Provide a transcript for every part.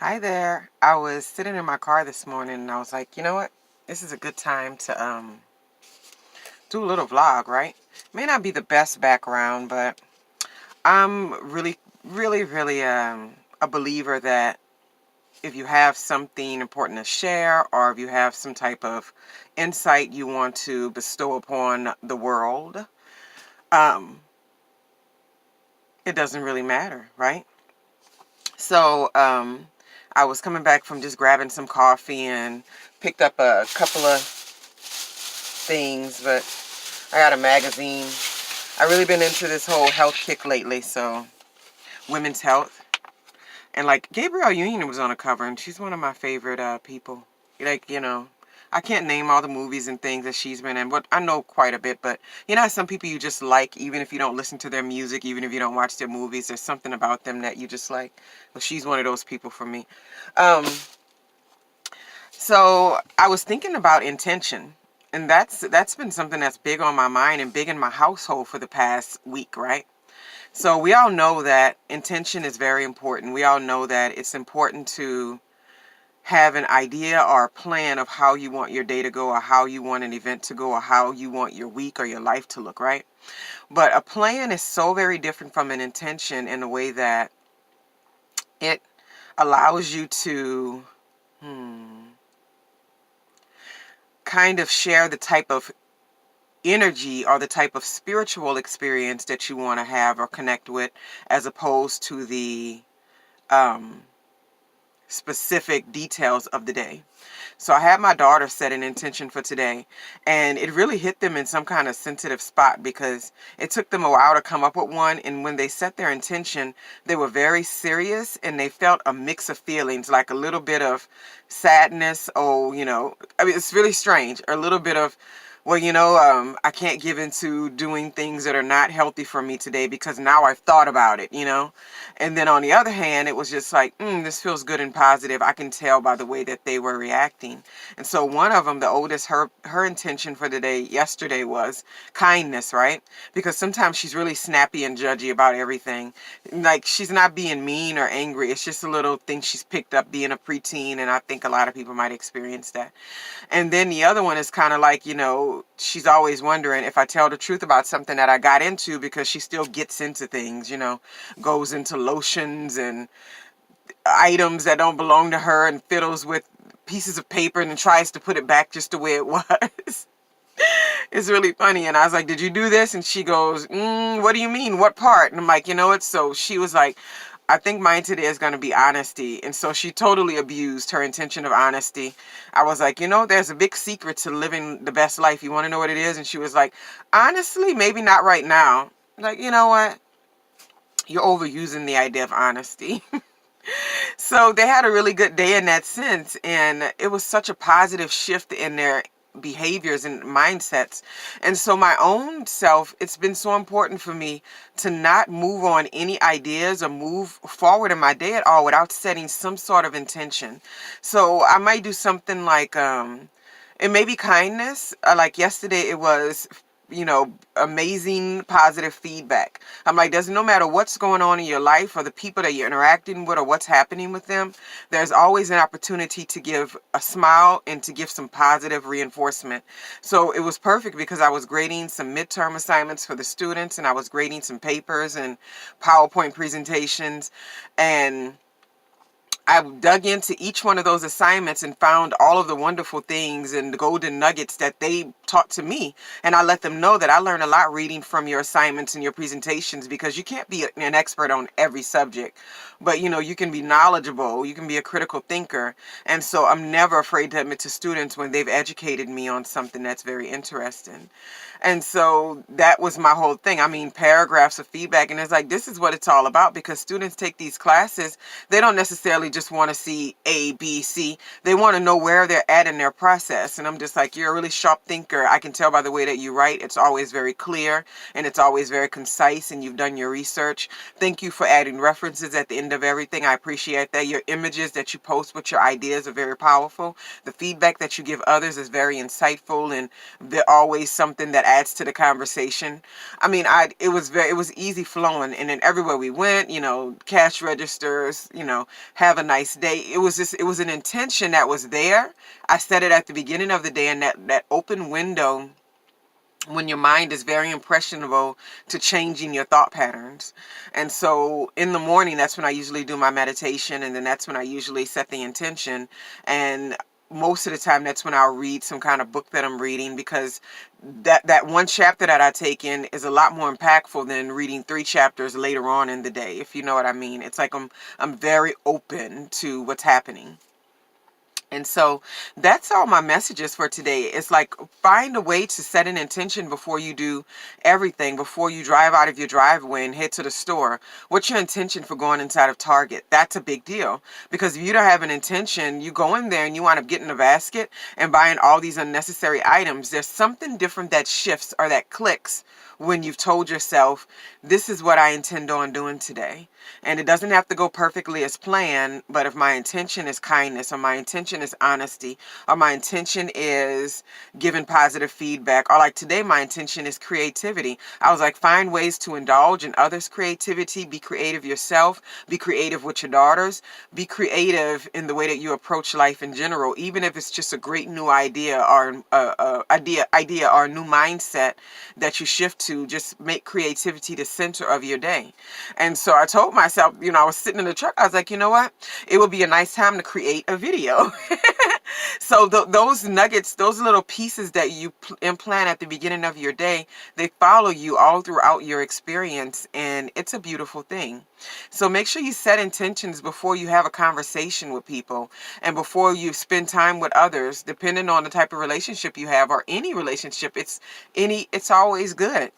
Hi there. I was sitting in my car this morning and I was like, you know what? This is a good time to do a little vlog, right? May not be the best background, but I'm really a believer that if you have something important to share or if you have some type of insight you want to bestow upon the world, um it doesn't really matter, right? So I was coming back from just grabbing some coffee and picked up a couple of things, but I got a magazine. I really been into this whole health kick lately, so women's health. And like Gabrielle Union was on a cover, and she's one of my favorite people. Like, I can't name all the movies and things that she's been in, but I know quite a bit. But some people you just like, even if you don't listen to their music, even if you don't watch their movies, there's something about them that you just like. Well, she's one of those people for me. Um, So I was thinking about intention, and that's been something that's big on my mind and big in my household for the past week, right? So we all know that intention is very important. We all know that it's important to have an idea or a plan of how you want your day to go or how you want an event to go or how you want your week or your life to look, right? But a plan is so very different from an intention in the way that it allows you to kind of share the type of energy or the type of spiritual experience that you want to have or connect with, as opposed to the um, specific details of the day. So I had my daughter set an intention for today, and it really hit them in some kind of sensitive spot because it took them a while to come up with one. And when they set their intention, they were very serious and they felt a mix of feelings, like a little bit of sadness. Oh, I mean, it's really strange. A little bit of, well, I can't give into doing things that are not healthy for me today because now I've thought about it. And then on the other hand, it was just like, this feels good and positive. I can tell by the way that they were reacting. And so one of them, the oldest, her intention for the day yesterday was kindness, right? Because sometimes she's really snappy and judgy about everything. Like, she's not being mean or angry. It's just a little thing she's picked up being a preteen. And I think a lot of people might experience that. And then the other one is kind of like, she's always wondering if I tell the truth about something that I got into, because she still gets into things, goes into lotions and items that don't belong to her and fiddles with pieces of paper and then tries to put it back just the way it was. It's really funny. And I was like, did you do this? And she goes, what do you mean? What part? And I'm like, so she was like, I think mine today is going to be honesty. And so she totally abused her intention of honesty. I was like, there's a big secret to living the best life. You want to know what it is? And she was like, honestly, maybe not right now. Like, you know what? You're overusing the idea of honesty. So they had a really good day in that sense. And it was such a positive shift in their behaviors and mindsets. And so my own self, it's been so important for me to not move on any ideas or move forward in my day at all without setting some sort of intention. So I might do something like it may be kindness. Like yesterday it was amazing positive feedback. I'm like, doesn't no matter what's going on in your life or the people that you're interacting with or what's happening with them, there's always an opportunity to give a smile and to give some positive reinforcement. So it was perfect because I was grading some midterm assignments for the students and I was grading some papers and PowerPoint presentations, and I dug into each one of those assignments and found all of the wonderful things and the golden nuggets that they taught to me. And I let them know that I learned a lot reading from your assignments and your presentations, because you can't be an expert on every subject, but you can be knowledgeable, you can be a critical thinker. And so I'm never afraid to admit to students when they've educated me on something that's very interesting. And so that was my whole thing. I mean, paragraphs of feedback. And it's like, this is what it's all about, because students take these classes. They don't necessarily just want to see A, B, C. They want to know where they're at in their process. And I'm just like, you're a really sharp thinker. I can tell by the way that you write. It's always very clear and it's always very concise, and you've done your research. Thank you for adding references at the end of everything. I appreciate that. Your images that you post with your ideas are very powerful. The feedback that you give others is very insightful, and they're always something that adds to the conversation. I mean, it was easy flowing, and then everywhere we went, cash registers, have a nice day. It was an intention that was there. I said it at the beginning of the day, and that open window when your mind is very impressionable to changing your thought patterns. And so in the morning, that's when I usually do my meditation, and then that's when I usually set the intention. And most of the time, that's when I'll read some kind of book that I'm reading, because that one chapter that I take in is a lot more impactful than reading 3 chapters later on in the day, if you know what I mean. It's like I'm very open to what's happening. And so that's all my messages for today. It's like, find a way to set an intention before you do everything, before you drive out of your driveway and head to the store. What's your intention for going inside of Target? That's a big deal, because if you don't have an intention, you go in there and you wind up getting a basket and buying all these unnecessary items. There's something different that shifts or that clicks when you've told yourself, this is what I intend on doing today. And it doesn't have to go perfectly as planned, but if my intention is kindness, or my intention is honesty, or my intention is giving positive feedback, or like today, my intention is creativity. I was like, find ways to indulge in others' creativity, be creative yourself, be creative with your daughters, be creative in the way that you approach life in general, even if it's just a great new idea or idea or a new mindset that you shift to. Just make creativity the center of your day. And so I told myself, I was sitting in the truck, I was like, you know what? It would be a nice time to create a video. So those nuggets, those little pieces that you implant at the beginning of your day, they follow you all throughout your experience, and it's a beautiful thing. So make sure you set intentions before you have a conversation with people, and before you spend time with others, depending on the type of relationship you have, or any relationship. It's always good.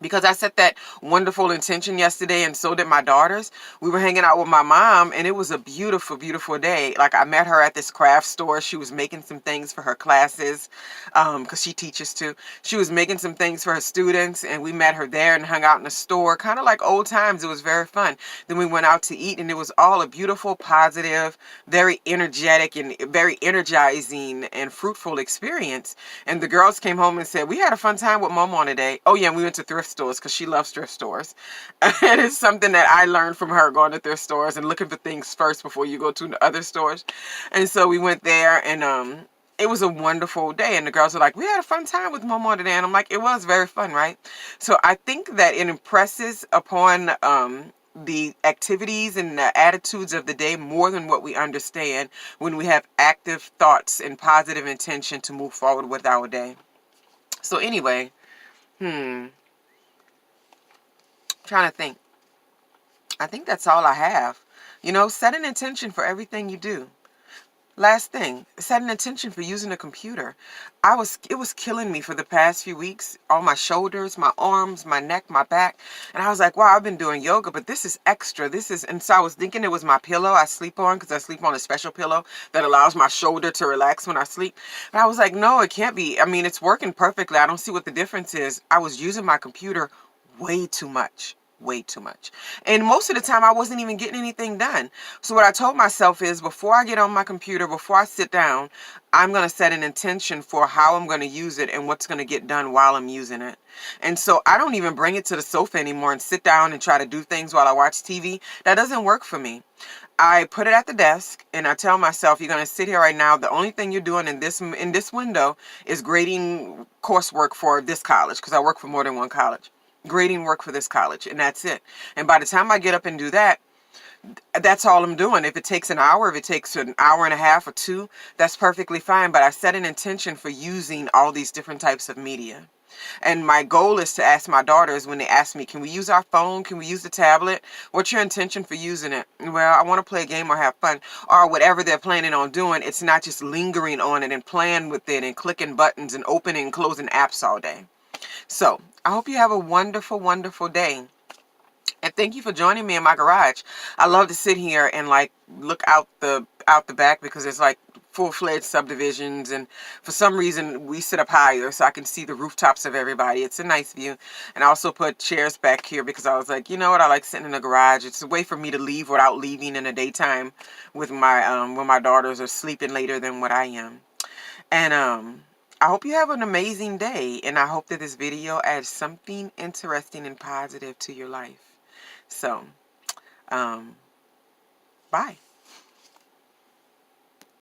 Because I set that wonderful intention yesterday, and so did my daughters. We were hanging out with my mom, and it was a beautiful, beautiful day. Like, I met her at this craft store. She was making some things for her classes, because she teaches too. She was making some things for her students, and we met her there and hung out in the store, kind of like old times. It was very fun. Then we went out to eat, and it was all a beautiful, positive, very energetic, and very energizing and fruitful experience. And the girls came home and said, we had a fun time with Mom on today. Oh yeah, and we went to thrift stores, because she loves thrift stores. And it's something that I learned from her, going to thrift stores and looking for things first before you go to the other stores. And so we went there, and it was a wonderful day. And the girls were like, we had a fun time with Momo today. And I'm like, it was very fun, right? So I think that it impresses upon the activities and the attitudes of the day more than what we understand when we have active thoughts and positive intention to move forward with our day. So anyway, trying to think. I think that's all I have. Set an intention for everything you do. Last thing, set an intention for using a computer. It was killing me for the past few weeks. All my shoulders, my arms, my neck, my back. And I was like, wow, I've been doing yoga, but this is extra. And so I was thinking it was my pillow I sleep on, because I sleep on a special pillow that allows my shoulder to relax when I sleep. But I was like, no, it can't be. I mean, it's working perfectly. I don't see what the difference is. I was using my computer way too much. Way too much. And most of the time I wasn't even getting anything done. So what I told myself is, before I get on my computer, before I sit down, I'm going to set an intention for how I'm going to use it and what's going to get done while I'm using it. And so I don't even bring it to the sofa anymore and sit down and try to do things while I watch TV. That doesn't work for me. I put it at the desk, and I tell myself, you're going to sit here right now. The only thing you're doing in this window is grading coursework for this college, because I work for more than one college. Grading work for this college, and that's it. And by the time I get up and do that, that's all I'm doing. If it takes an hour, if it takes an hour and a half or 2, that's perfectly fine. But I set an intention for using all these different types of media. And my goal is to ask my daughters, when they ask me, can we use our phone? Can we use the tablet? What's your intention for using it? Well, I want to play a game or have fun, or whatever they're planning on doing. It's not just lingering on it and playing with it and clicking buttons and opening and closing apps all day. So I hope you have a wonderful, wonderful day. And thank you for joining me in my garage. I love to sit here and look out the back, because there's full-fledged subdivisions, and for some reason we sit up higher so I can see the rooftops of everybody. It's a nice view. And I also put chairs back here because I was like, you know what, I like sitting in the garage. It's a way for me to leave without leaving in the daytime with my when my daughters are sleeping later than what I am. And I hope you have an amazing day, and I hope that this video adds something interesting and positive to your life. So, bye.